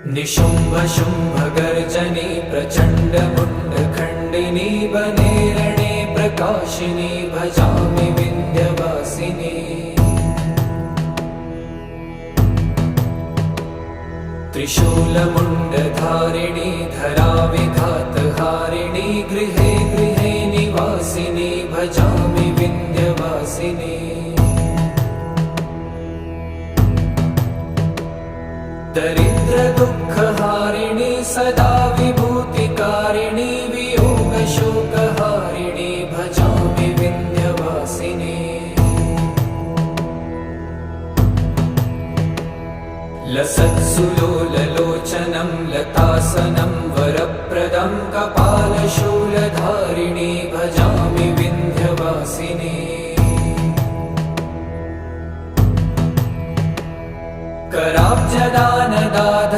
निशुम्भ शुम्भ गर्जनी प्रचण्ड मुण्ड खण्डिनी वने रणे प्रकाशिनी भजामि विन्ध्यवासिनी। त्रिशूलमुण्डधारिणी धराविघातहारिणी गृहे गृहे निवासिनी भजामि विन्ध्यवासिनी। दरिद्र दुःखहारिणी सदा विभूतिकारिणी वियोगशोकहारिणी भजामि विन्ध्यवासिनी। लसत्सुलोललोचनं लतासनं वरप्रदं कपालशूलधारिणी भजामि विन्ध्यवासिनी। कराब्जदानदाध